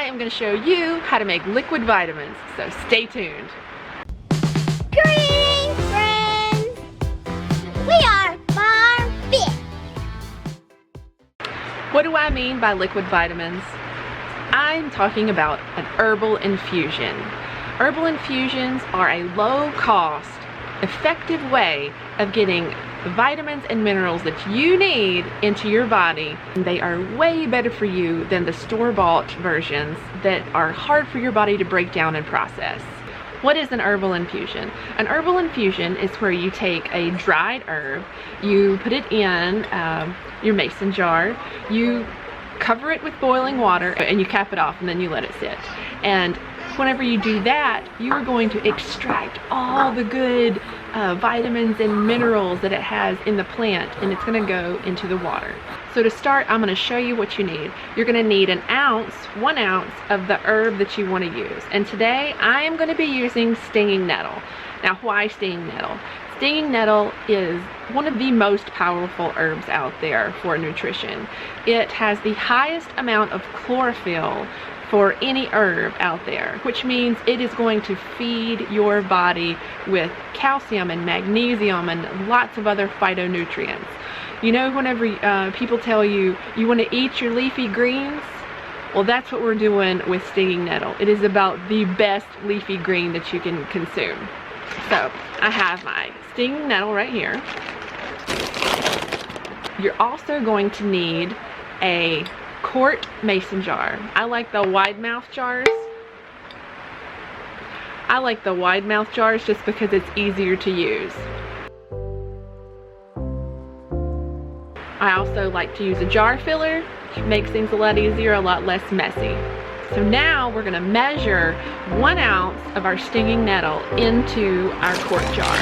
am going to show you how to make liquid vitamins, so stay tuned. Greetings, friends! We are Farm Fit. What do I mean by liquid vitamins? I'm talking about an herbal infusion. Herbal infusions are a low-cost, effective way of getting vitamins and minerals that you need into your body. They are way better for you than the store-bought versions that are hard for your body to break down and process. What is an herbal infusion? An herbal infusion is where you take a dried herb, you put it in your mason jar, you cover it with boiling water, and you cap it off, and then you let it sit. And whenever you do that, you are going to extract all the good vitamins and minerals that it has in the plant, and it's going to go into the water. So to start, I'm going to show you what you need. You're going to need 1 ounce of the herb that you want to use. And today I am going to be using stinging nettle. Now, why stinging nettle? Stinging nettle is one of the most powerful herbs out there for nutrition. It has the highest amount of chlorophyll for any herb out there, which means it is going to feed your body with calcium and magnesium and lots of other phytonutrients. You know, whenever people tell you you want to eat your leafy greens, well, that's what we're doing with stinging nettle. It is about the best leafy green that you can consume. So I have my stinging nettle right here. You're also going to need a quart mason jar. I like the wide mouth jars. I like the wide mouth jars just because it's easier to use. I also like to use a jar filler, which makes things a lot easier, a lot less messy. So now we're going to measure 1 ounce of our stinging nettle into our quart jar.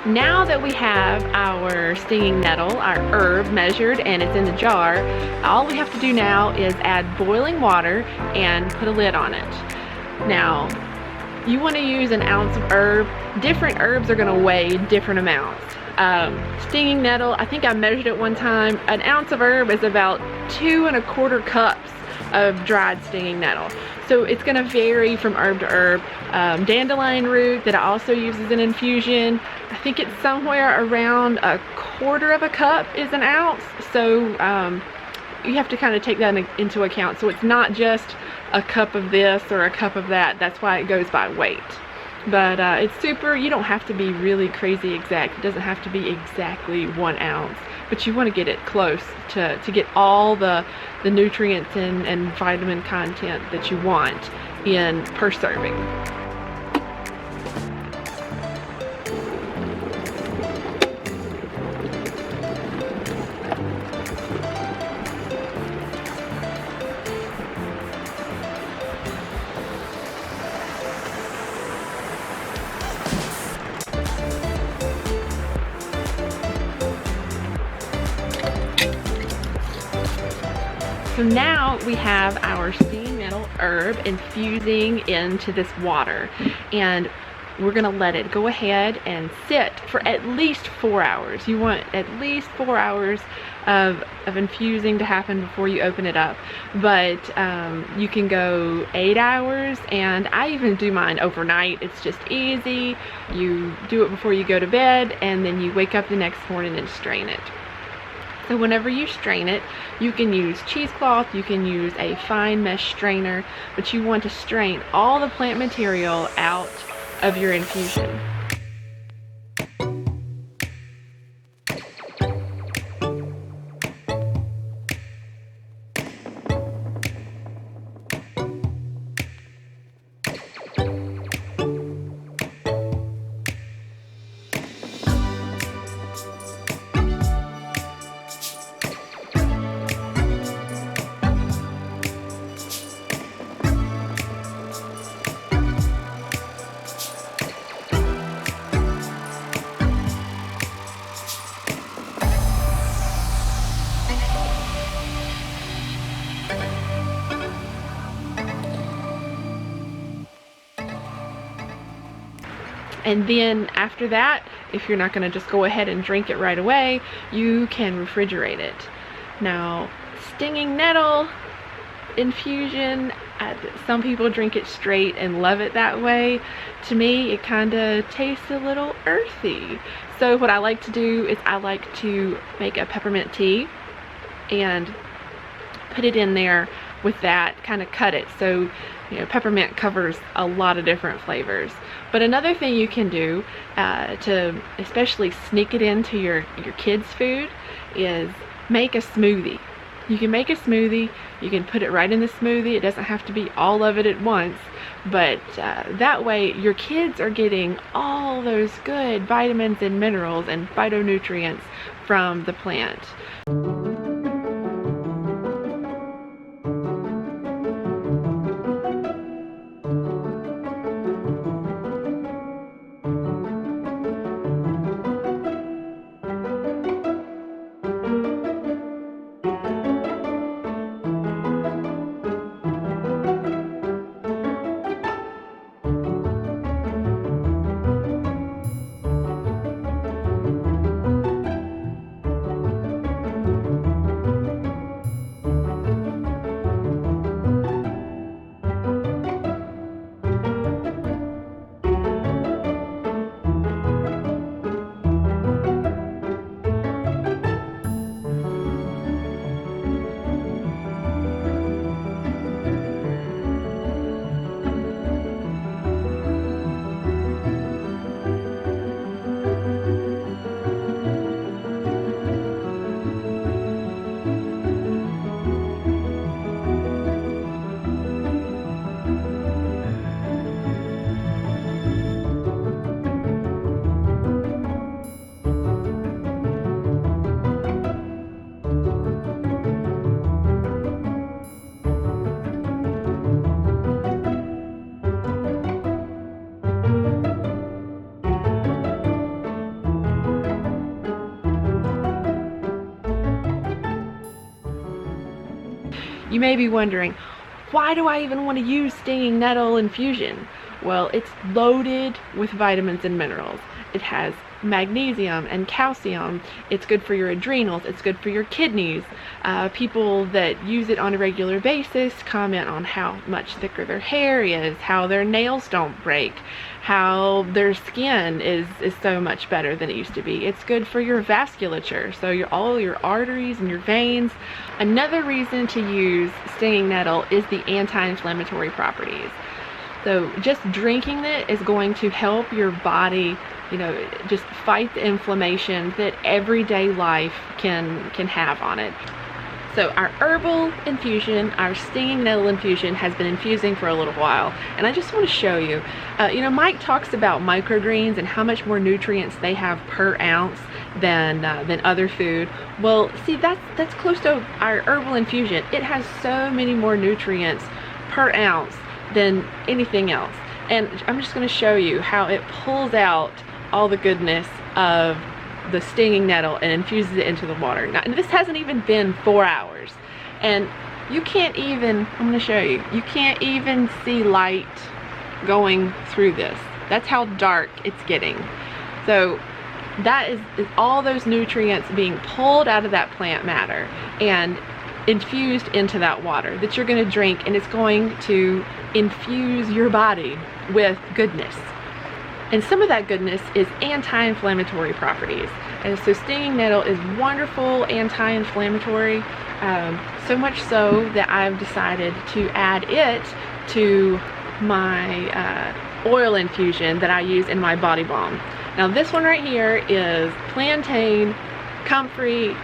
Now that we have our stinging nettle, our herb measured, and it's in the jar, all we have to do now is add boiling water and put a lid on it. Now, you want to use 1 ounce of herb. Different herbs are going to weigh different amounts. Stinging nettle, I think I measured it one time. 1 ounce of herb is about 2 1/4 cups of dried stinging nettle. So it's going to vary from herb to herb. Dandelion root that I also use as an infusion, I think it's somewhere around 1/4 cup is 1 ounce. So you have to kind of take that into account. So it's not just a cup of this or a cup of that. That's why it goes by weight. But it's super, you don't have to be really crazy exact. It doesn't have to be exactly 1 ounce, but you want to get it close to get all the nutrients and vitamin content that you want in per serving. So now we have our stinging nettle herb infusing into this water, and we're gonna let it go ahead and sit for at least 4 hours. You want at least 4 hours of infusing to happen before you open it up, but you can go 8 hours, and I even do mine overnight. It's just easy. You do it before you go to bed, and then you wake up the next morning and strain it. So whenever you strain it, you can use cheesecloth, you can use a fine mesh strainer, but you want to strain all the plant material out of your infusion. And then after that, if you're not going to just go ahead and drink it right away, you can refrigerate it. Now, stinging nettle infusion, some people drink it straight and love it that way. To me, it kind of tastes a little earthy. So what I like to do is I like to make a peppermint tea and put it in there with that, kind of cut it. So, you know, peppermint covers a lot of different flavors. But another thing you can do to especially sneak it into your kids' food is make a smoothie. You can make a smoothie, you can put it right in the smoothie. It doesn't have to be all of it at once, but that way your kids are getting all those good vitamins and minerals and phytonutrients from the plant. You may be wondering, why do I even want to use stinging nettle infusion? Well, it's loaded with vitamins and minerals. It has magnesium and calcium. It's good for your adrenals. It's good for your kidneys. People that use it on a regular basis comment on how much thicker their hair is, how their nails don't break, how their skin is so much better than it used to be. It's good for your vasculature, so all your arteries and your veins. Another reason to use stinging nettle is the anti-inflammatory properties. So just drinking it is going to help your body, you know, just fight the inflammation that everyday life can have on it. So our herbal infusion, our stinging nettle infusion has been infusing for a little while, and I just want to show you. You know, Mike talks about microgreens and how much more nutrients they have per ounce than other food. Well, see, that's close to our herbal infusion. It has so many more nutrients per ounce than anything else, and I'm just going to show you how it pulls out all the goodness of the stinging nettle and infuses it into the water. Now, and this hasn't even been 4 hours, and you can't even, I'm going to show you, you can't even see light going through this. That's how dark it's getting. So that is all those nutrients being pulled out of that plant matter and infused into that water that you're going to drink, and it's going to infuse your body with goodness. And some of that goodness is anti-inflammatory properties. And so stinging nettle is wonderful anti-inflammatory, so much so that I've decided to add it to my oil infusion that I use in my body balm. Now this one right here is plantain, comfrey,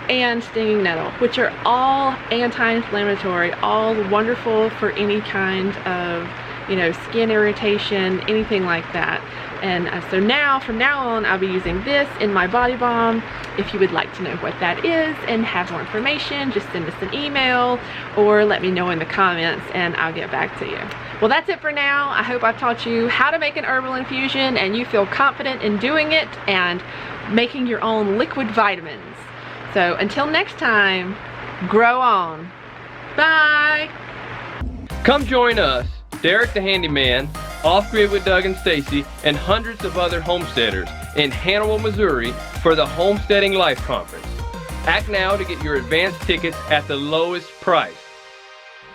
and stinging nettle, which are all anti-inflammatory, all wonderful for any kind of, you know, skin irritation, anything like that. And so now, from now on, I'll be using this in my body balm. If you would like to know what that is and have more information, just send us an email or let me know in the comments and I'll get back to you. Well, that's it for now. I hope I've taught you how to make an herbal infusion and you feel confident in doing it and making your own liquid vitamins. So until next time, grow on. Bye. Come join us, Derek the Handyman, Off Grid with Doug and Stacy, and hundreds of other homesteaders in Hannibal, Missouri for the Homesteading Life Conference. Act now to get your advance tickets at the lowest price.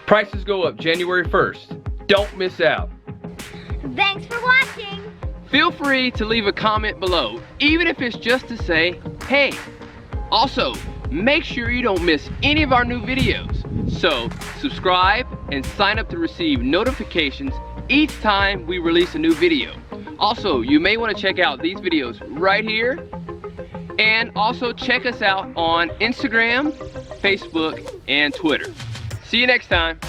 Prices go up January 1st. Don't miss out. Thanks for watching. Feel free to leave a comment below, even if it's just to say, hey. Also, make sure you don't miss any of our new videos. So, subscribe and sign up to receive notifications each time we release a new video. Also, you may want to check out these videos right here. And also check us out on Instagram, Facebook, and Twitter. See you next time.